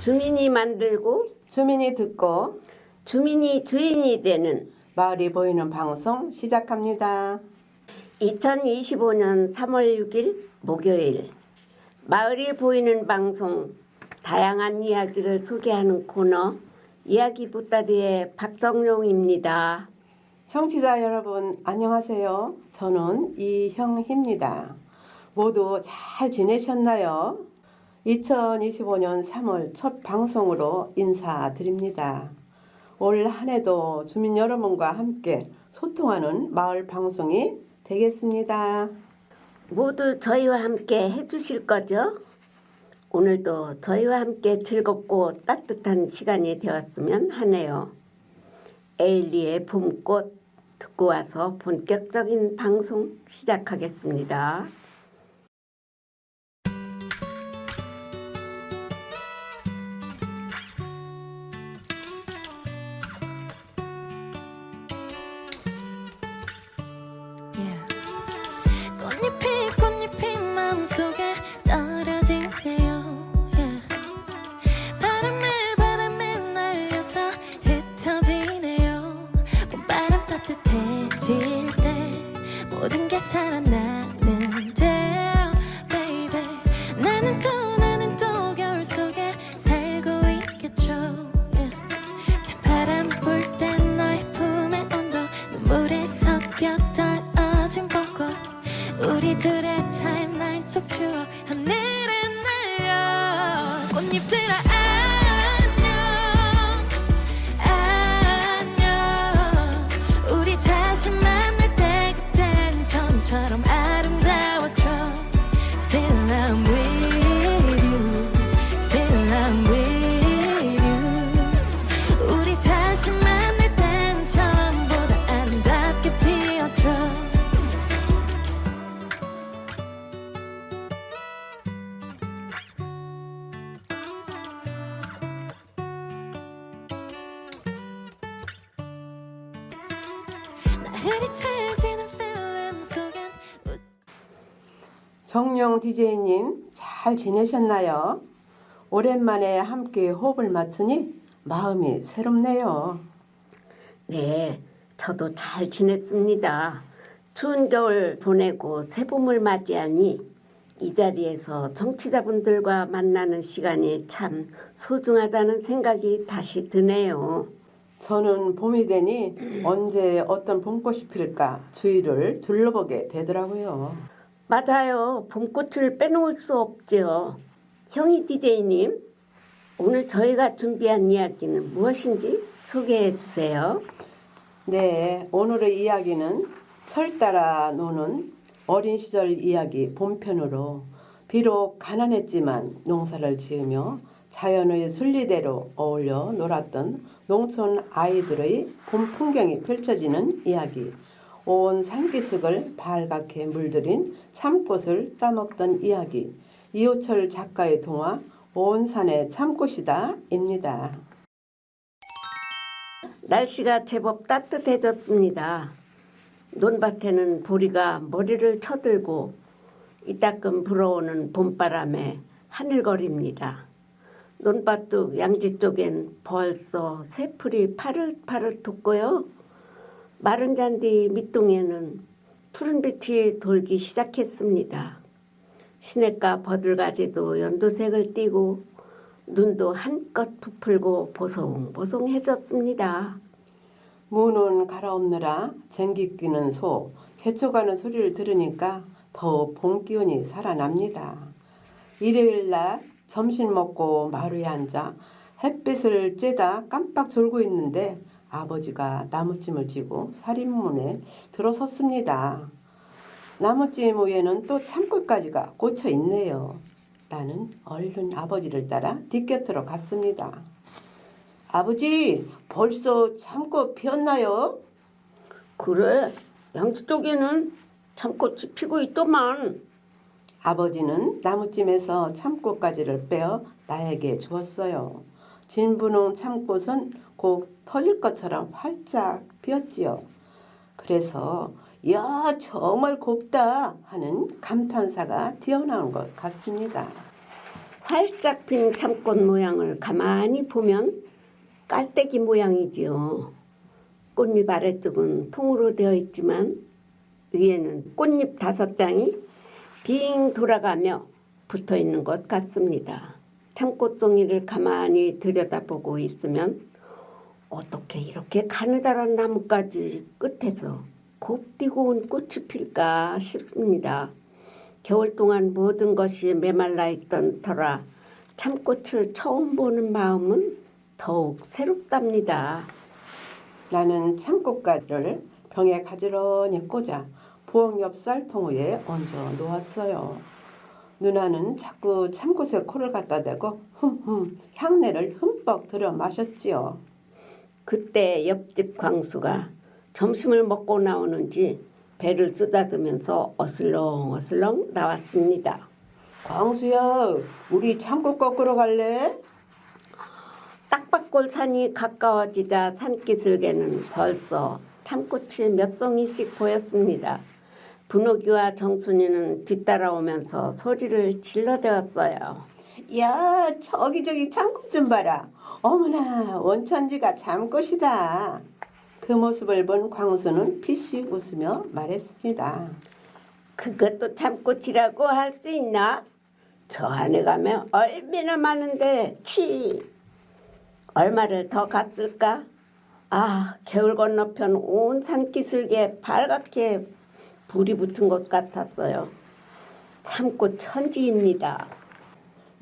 주민이 만들고 주민이 듣고 주민이 주인이 되는 마을이 보이는 방송 시작합니다. 2025년 3월 6일 목요일 마을이 보이는 방송 다양한 이야기를 소개하는 코너 이야기 보따리의 박성용입니다. 청취자 여러분 안녕하세요. 저는 이형희입니다. 모두 잘 지내셨나요? 2025년 3월 첫 방송으로 인사드립니다. 올 한 해도 주민 여러분과 함께 소통하는 마을 방송이 되겠습니다. 모두 저희와 함께 해주실 거죠? 오늘도 저희와 함께 즐겁고 따뜻한 시간이 되었으면 하네요. 에일리의 봄꽃 듣고 와서 본격적인 방송 시작하겠습니다. 꽃잎이 마음속에 떨어지네요. 바람에 날려서 흩어지네요. 봄바람 따뜻해질 때 모든 게 살아나는데 baby 나는 또 겨울 속에 살고 있겠죠. 찬바람 불 때 너의 품에 온도 눈물에 섞여 떨어진 벚꽃 우리들의 타임라인 속 추억 하늘에 날려 꽃잎들아 안녕 우리 다시 만날 때 그땐 처음처럼 아름다웠죠. Still I'm with you Still I'm with you 우리 다시 만날 땐 처음보다 아름답게 피었죠. 흐릿해지는 필름 속엔 정용 DJ님 잘 지내셨나요? 오랜만에 함께 호흡을 맞추니 마음이 새롭네요. 네, 저도 잘 지냈습니다. 추운 겨울 보내고 새봄을 맞이하니 이 자리에서 청취자분들과 만나는 시간이 참 소중하다는 생각이 다시 드네요. 저는 봄이 되니 언제 어떤 봄꽃이 필까 주위를 둘러보게 되더라고요. 맞아요. 봄꽃을 빼놓을 수 없죠. 형이 디제이님, 오늘 저희가 준비한 이야기는 무엇인지 소개해 주세요. 네, 오늘의 이야기는 철 따라 노는 어린 시절 이야기 본편으로 비록 가난했지만 농사를 지으며 자연의 순리대로 어울려 놀았던 농촌 아이들의 봄 풍경이 펼쳐지는 이야기. 온 산기슭을 발갛게 물들인 참꽃을 따먹던 이야기. 이호철 작가의 동화 온 산에 참꽃이다입니다. 날씨가 제법 따뜻해졌습니다. 논밭에는 보리가 머리를 쳐들고 이따금 불어오는 봄바람에 하늘거립니다. 논밭둑 양지 쪽엔 벌써 새풀이 파릇파릇 돋고요. 마른 잔디 밑동에는 푸른 빛이 돌기 시작했습니다. 시냇가 버들가지도 연두색을 띠고 눈도 한껏 부풀고 보송보송해졌습니다. 무는 갈아엎느라 쟁기 끼는 소, 제초가는 소리를 들으니까 더 봄 기운이 살아납니다. 일요일 날 점심 먹고 마루에 앉아 햇빛을 쬐다 깜빡 졸고 있는데 아버지가 나무찜을 쥐고 살인문에 들어섰습니다. 나무찜 위에는 또 참꽃가지가 꽂혀 있네요. 나는 얼른 아버지를 따라 뒷곁으로 갔습니다. 아버지, 벌써 참꽃 피었나요? 그래, 양지 쪽에는 참꽃이 피고 있더만. 아버지는 나무찜에서 참꽃가지를 빼어 나에게 주었어요. 진분홍 참꽃은 곧 터질 것처럼 활짝 피었지요. 그래서 야 정말 곱다 하는 감탄사가 튀어나온 것 같습니다. 활짝 핀 참꽃 모양을 가만히 보면 깔때기 모양이지요. 꽃잎 아래쪽은 통으로 되어 있지만 위에는 꽃잎 5장이 빙 돌아가며 붙어 있는 것 같습니다. 참꽃송이를 가만히 들여다보고 있으면 어떻게 이렇게 가느다란 나뭇가지 끝에서 곱디고 온 꽃이 필까 싶습니다. 겨울 동안 모든 것이 메말라 있던 터라 참꽃을 처음 보는 마음은 더욱 새롭답니다. 나는 참꽃가지를 병에 가지런히 꽂아 부엌 옆 쌀통 위에 얹어 놓았어요. 누나는 자꾸 참꽃에 코를 갖다 대고 향내를 흠뻑 들여 마셨지요. 그때 옆집 광수가 점심을 먹고 나오는지 배를 쓰다듬으면서 어슬렁어슬렁 나왔습니다. 광수야, 우리 참꽃 꺾으러 갈래? 딱밭골 산이 가까워지자 산기슭에는 벌써 참꽃이 몇 송이씩 보였습니다. 분옥이와 정순이는 뒤따라오면서 소리를 질러대었어요. 야, 저기 참꽃 좀 봐라. 어머나, 원천지가 참꽃이다. 그 모습을 본 광수는 피식 웃으며 말했습니다. 그것도 참꽃이라고 할 수 있나? 저 안에 가면 얼마나 많은데 치! 얼마를 더 갔을까? 아, 겨울 건너편 온 산기슭에 빨갛게 불이 붙은 것 같았어요. 참꽃 천지입니다.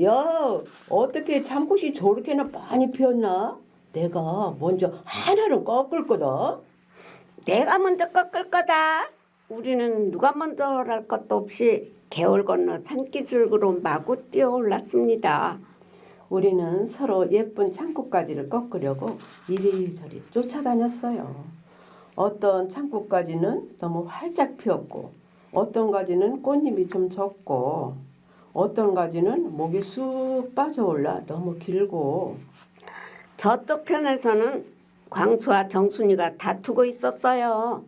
야, 어떻게 참꽃이 저렇게나 많이 피었나? 내가 먼저 하나를 꺾을 거다. 내가 먼저 꺾을 거다. 우리는 누가 먼저 할 것도 없이 겨울 건너 산기슭으로 마구 뛰어올랐습니다. 우리는 서로 예쁜 참꽃가지를 꺾으려고 이리저리 쫓아다녔어요. 어떤 참꽃가지는 너무 활짝 피었고 어떤 가지는 꽃잎이 좀 적고 어떤 가지는 목이 쑥 빠져올라 너무 길고 저쪽 편에서는 광수와 정순이가 다투고 있었어요.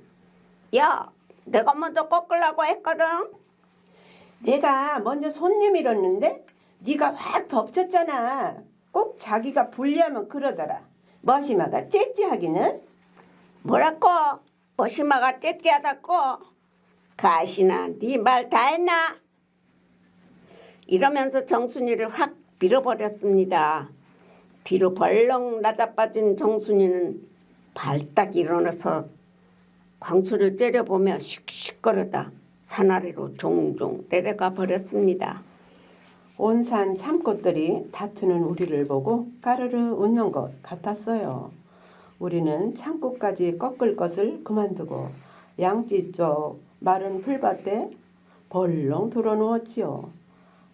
야, 내가 먼저 꺾으려고 했거든. 내가 먼저 손님이었는데 네가 확 덮쳤잖아. 꼭 자기가 불리하면 그러더라. 머시마가 째째하기는. 뭐라고? 머시마가 째째하다고? 가시나 네 말 다 했나? 이러면서 정순이를 확 밀어버렸습니다. 뒤로 벌렁 낮아빠진 정순이는 발딱 일어나서 광수를 째려보며 씩씩거리다 산 아래로 종종 내려가 버렸습니다. 온산 참꽃들이 다투는 우리를 보고 까르르 웃는 것 같았어요. 우리는 참꽃까지 꺾을 것을 그만두고 양지 쪽 마른 풀밭에 벌렁 들어누웠지요.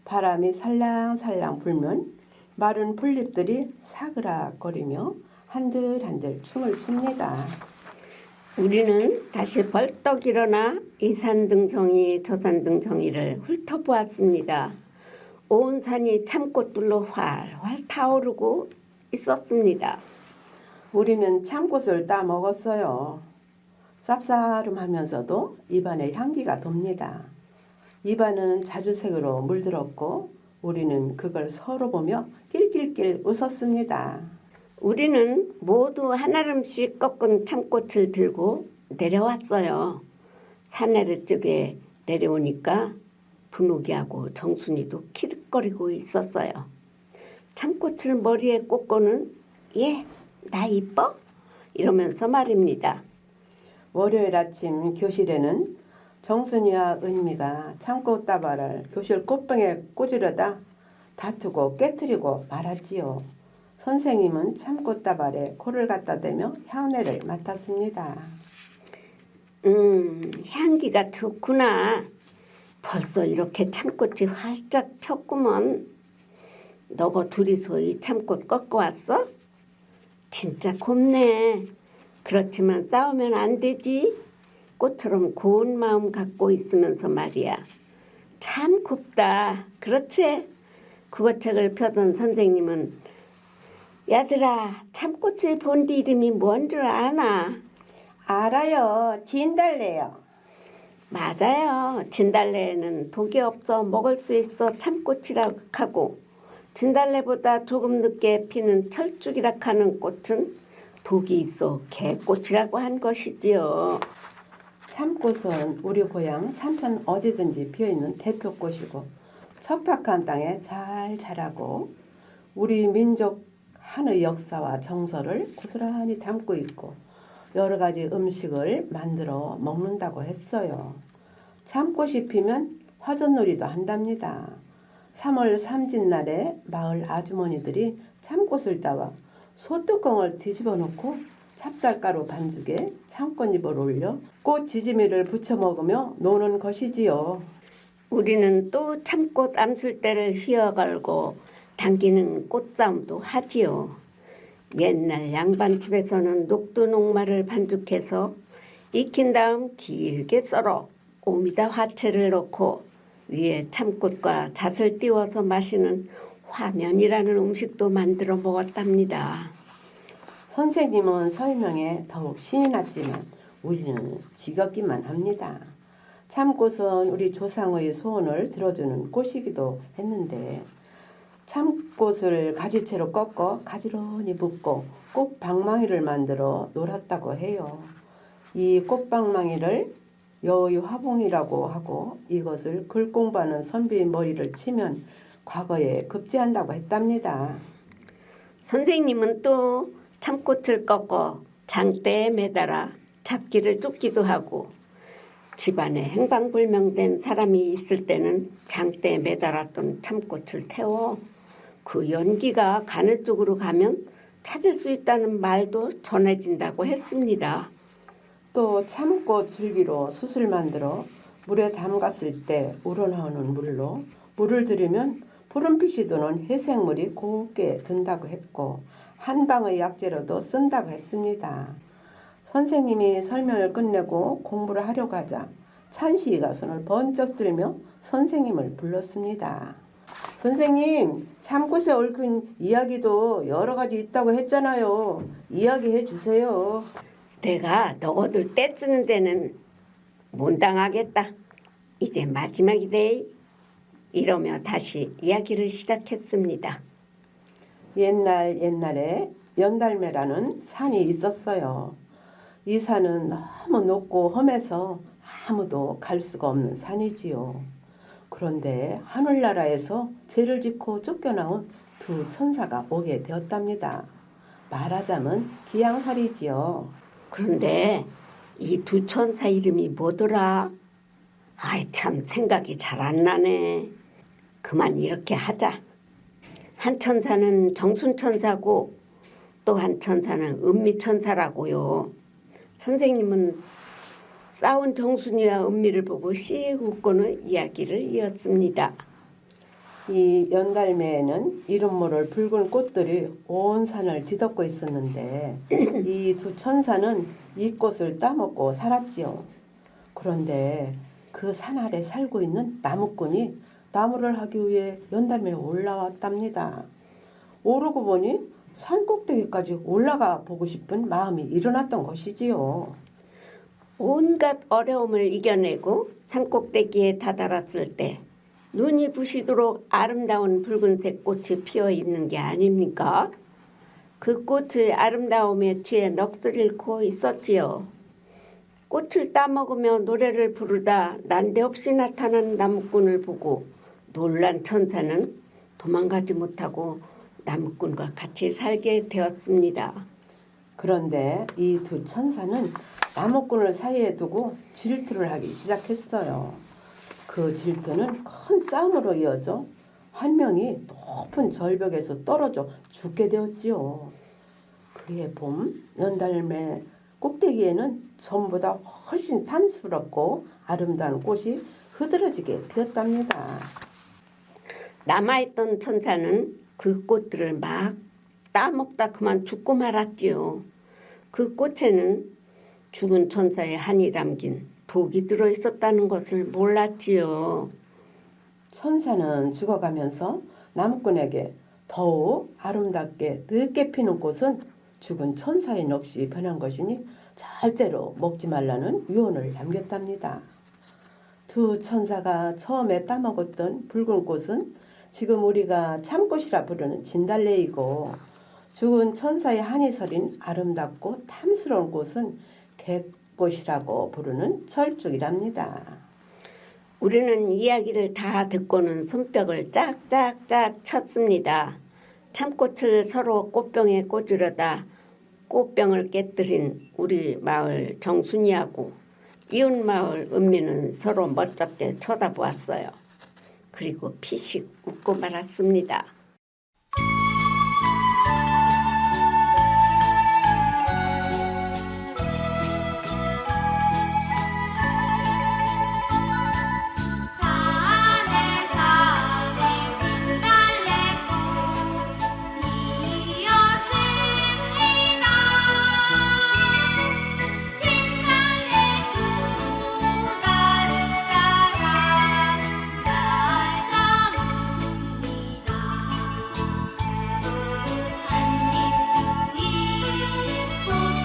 바람이 살랑살랑 불면 마른 풀잎들이 사그락거리며 한들한들 춤을 춥니다. 우리는 다시 벌떡 일어나 이 산등성이 저 산등성이를 훑어보았습니다. 온 산이 참꽃들로 활활 타오르고 있었습니다. 우리는 참꽃을 따 먹었어요. 쌉싸름하면서도 입안에 향기가 돕니다. 입안은 자주색으로 물들었고 우리는 그걸 서로 보며 낄낄낄 웃었습니다. 우리는 모두 한 알음씩 꺾은 참꽃을 들고 내려왔어요. 산 아래쪽에 내려오니까 분옥이하고 정순이도 키득거리고 있었어요. 참꽃을 머리에 꽂고는 예, 나 이뻐? 이러면서 말입니다. 월요일 아침 교실에는 정순이와 은미가 참꽃 다발을 교실 꽃병에 꽂으려다 다투고 깨트리고 말았지요. 선생님은 참꽃 다발에 코를 갖다 대며 향내를 맡았습니다. 향기가 좋구나. 벌써 이렇게 참꽃이 활짝 폈구먼. 너가 둘이서 이 참꽃 꺾어 왔어? 진짜 곱네. 그렇지만 싸우면 안 되지. 꽃처럼 고운 마음 갖고 있으면서 말이야. 참 곱다. 그렇지? 국어책을 펴던 선생님은 야들아, 참꽃의 본디 이름이 뭔 줄 아나? 알아요. 진달래요. 맞아요. 진달래에는 독이 없어 먹을 수 있어 참꽃이라고 하고 진달래보다 조금 늦게 피는 철쭉이라 하는 꽃은 독이 있어 개꽃이라고 한 것이지요. 참꽃은 우리 고향 산천 어디든지 피어있는 대표꽃이고 척박한 땅에 잘 자라고 우리 민족 한의 역사와 정서를 고스란히 담고 있고 여러 가지 음식을 만들어 먹는다고 했어요. 참꽃이 피면 화전놀이도 한답니다. 3월 삼진날에 마을 아주머니들이 참꽃을 따와 소뚜껑을 뒤집어 놓고 찹쌀가루 반죽에 참꽃잎을 올려 꽃 지짐이를 부쳐 먹으며 노는 것이지요. 우리는 또 참꽃 암술대를 휘어걸고 당기는 꽃싸움도 하지요. 옛날 양반집에서는 녹두녹말을 반죽해서 익힌 다음 길게 썰어 오미자 화채를 넣고 위에 참꽃과 잣을 띄워서 마시는 화면이라는 음식도 만들어 먹었답니다. 선생님은 설명에 더욱 신이 났지만 우리는 지겹기만 합니다. 참꽃은 우리 조상의 소원을 들어주는 꽃이기도 했는데 참꽃을 가지채로 꺾어 가지런히 묶고 꽃방망이를 만들어 놀았다고 해요. 이 꽃방망이를 여의 화봉이라고 하고 이것을 글 공부하는 선비의 머리를 치면 과거에 급제한다고 했답니다. 선생님은 또 참꽃을 꺾어 장대에 매달아 잡기를 쫓기도 하고 집안에 행방불명된 사람이 있을 때는 장대에 매달았던 참꽃을 태워 그 연기가 가는 쪽으로 가면 찾을 수 있다는 말도 전해진다고 했습니다. 또 참꽃 줄기로 숯을 만들어 물에 담갔을 때 우러나오는 물로 물을 들이면 푸른빛이 도는 해생물이 곱게 든다고 했고 한방의 약재로도 쓴다고 했습니다. 선생님이 설명을 끝내고 공부를 하려고 하자 찬시이가 손을 번쩍 들며 선생님을 불렀습니다. 선생님, 참꽃에 얽힌 이야기도 여러 가지 있다고 했잖아요. 이야기해 주세요. 내가 너희들 떼 쓰는 데는 못 당하겠다. 이제 마지막이래. 이러며 다시 이야기를 시작했습니다. 옛날에 연달매라는 산이 있었어요. 이 산은 너무 높고 험해서 아무도 갈 수가 없는 산이지요. 그런데 하늘나라에서 죄를 짓고 쫓겨나온 두 천사가 오게 되었답니다. 말하자면 기양살이지요. 그런데 이 두 천사 이름이 뭐더라? 아이 참 생각이 잘 안 나네. 그만 이렇게 하자. 한 천사는 정순천사고 또 한 천사는 은미천사라고요. 선생님은 싸운 정순이와 은미를 보고 씩 웃고는 이야기를 이었습니다. 이 연달매에는 이름 모를 붉은 꽃들이 온 산을 뒤덮고 있었는데 이 두 천사는 이 꽃을 따먹고 살았지요. 그런데 그 산 아래 살고 있는 나무꾼이 나무를 하기 위해 연달매에 올라왔답니다. 오르고 보니 산 꼭대기까지 올라가 보고 싶은 마음이 일어났던 것이지요. 온갖 어려움을 이겨내고 산꼭대기에 다다랐을 때 눈이 부시도록 아름다운 붉은색 꽃이 피어 있는 게 아닙니까? 그 꽃의 아름다움에 취해 넋을 잃고 있었지요. 꽃을 따먹으며 노래를 부르다 난데없이 나타난 나무꾼을 보고 놀란 천사는 도망가지 못하고 나무꾼과 같이 살게 되었습니다. 그런데 이 두 천사는 나무꾼을 사이에 두고 질투를 하기 시작했어요. 그 질투는 큰 싸움으로 이어져 한 명이 높은 절벽에서 떨어져 죽게 되었지요. 그해 봄 연달매 꼭대기에는 전보다 훨씬 탐스럽고 아름다운 꽃이 흐드러지게 피었답니다. 남아있던 천사는 그 꽃들을 막 따먹다 그만 죽고 말았지요. 그 꽃에는 죽은 천사의 한이 담긴 독이 들어있었다는 것을 몰랐지요. 천사는 죽어가면서 나무꾼에게 더욱 아름답게 늦게 피는 꽃은 죽은 천사의 넋이 변한 것이니 절대로 먹지 말라는 유언을 남겼답니다. 두 천사가 처음에 따먹었던 붉은 꽃은 지금 우리가 참꽃이라 부르는 진달래이고 죽은 천사의 한이 서린 아름답고 탐스러운 꽃은 객꽃이라고 부르는 철쭉이랍니다. 우리는 이야기를 다 듣고는 손뼉을 짝짝짝 쳤습니다. 참꽃을 서로 꽃병에 꽂으려다 꽃병을 깨뜨린 우리 마을 정순이하고 이웃 마을 은미는 서로 멋쩍게 쳐다보았어요. 그리고 피식 웃고 말았습니다. 산에 산에 진달래꽃 피었습니다. 진달래꽃 아름다라 날 잡습니다. 한입 두입 꽃 뿌리면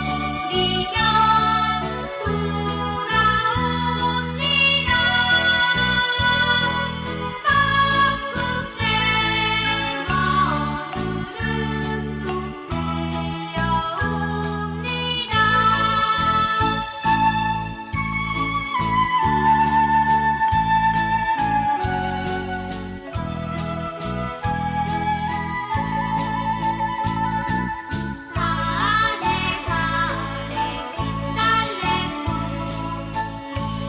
돌아옵니다. 막국새 마늘은 또 들려옵니다. 산에 산에 진달래꽃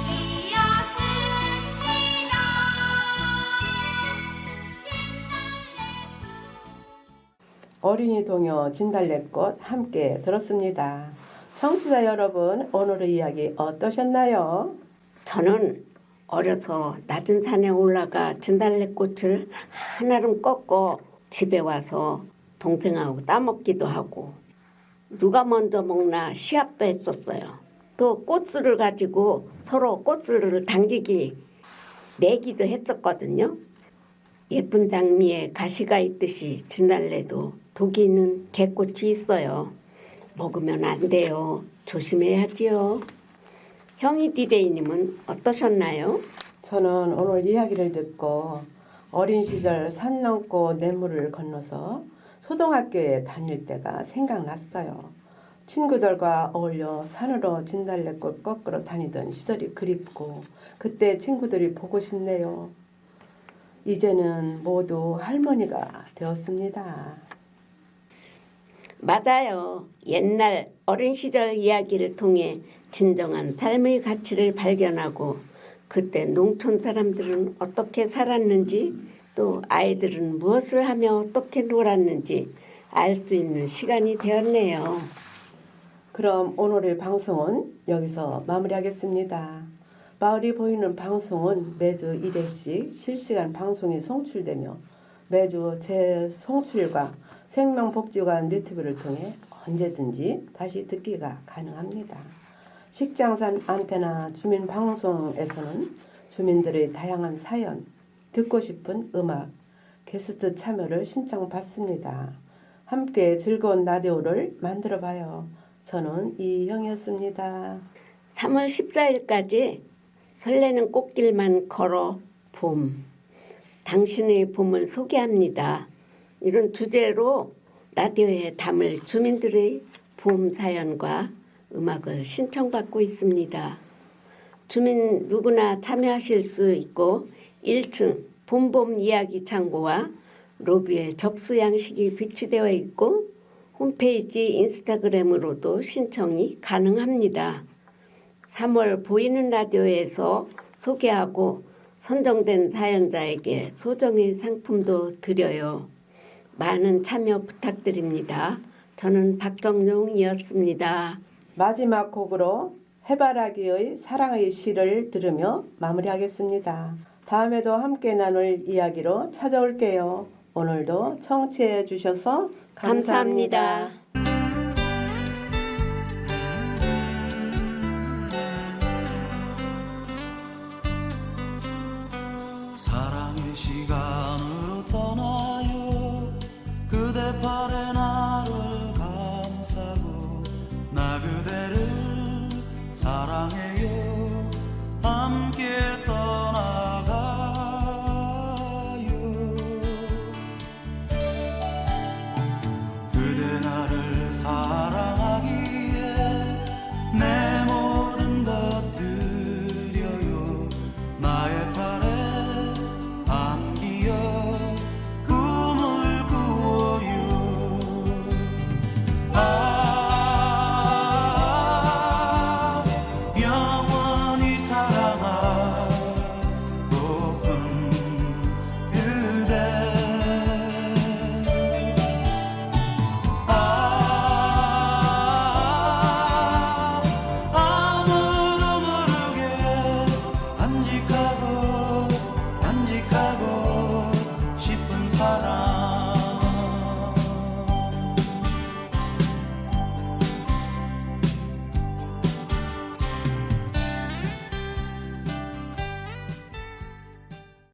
피었습니다. 어린이 동요 진달래꽃 함께 들었습니다. 청취자 여러분, 오늘의 이야기 어떠셨나요? 저는 어려서 낮은 산에 올라가 진달래꽃을 한아름 꺾고 집에 와서 동생하고 따먹기도 하고 누가 먼저 먹나 시합도 했었어요. 또 꽃술을 가지고 서로 꽃술을 당기기 내기도 했었거든요. 예쁜 장미에 가시가 있듯이 진달래도 독이 있는 개꽃이 있어요. 먹으면 안 돼요. 조심해야지요. 형이 디데이님은 어떠셨나요? 저는 오늘 이야기를 듣고 어린 시절 산 넘고 냇물을 건너서 초등학교에 다닐 때가 생각났어요. 친구들과 어울려 산으로 진달래꽃 꺾으러 다니던 시절이 그립고 그때 친구들이 보고 싶네요. 이제는 모두 할머니가 되었습니다. 맞아요. 옛날 어린 시절 이야기를 통해 진정한 삶의 가치를 발견하고 그때 농촌 사람들은 어떻게 살았는지 또 아이들은 무엇을 하며 어떻게 놀았는지 알 수 있는 시간이 되었네요. 그럼 오늘의 방송은 여기서 마무리하겠습니다. 마을이 보이는 방송은 매주 1회씩 실시간 방송이 송출되며 매주 재송출과 생명복지관 유튜브를 통해 언제든지 다시 듣기가 가능합니다. 식장산 안테나 주민방송에서는 주민들의 다양한 사연, 듣고 싶은 음악, 게스트 참여를 신청받습니다. 함께 즐거운 라디오를 만들어봐요. 저는 이형이었습니다. 3월 14일까지 설레는 꽃길만 걸어 봄, 당신의 봄을 소개합니다. 이런 주제로 라디오에 담을 주민들의 봄 사연과 음악을 신청받고 있습니다. 주민 누구나 참여하실 수 있고 1층 봄봄 이야기 창고와 로비에 접수 양식이 비치되어 있고 홈페이지 인스타그램으로도 신청이 가능합니다. 3월 보이는 라디오에서 소개하고 선정된 사연자에게 소정의 상품도 드려요. 많은 참여 부탁드립니다. 저는 박정용이었습니다. 마지막 곡으로 해바라기의 사랑의 시를 들으며 마무리하겠습니다. 다음에도 함께 나눌 이야기로 찾아올게요. 오늘도 청취해 주셔서 감사합니다. 사랑의 시간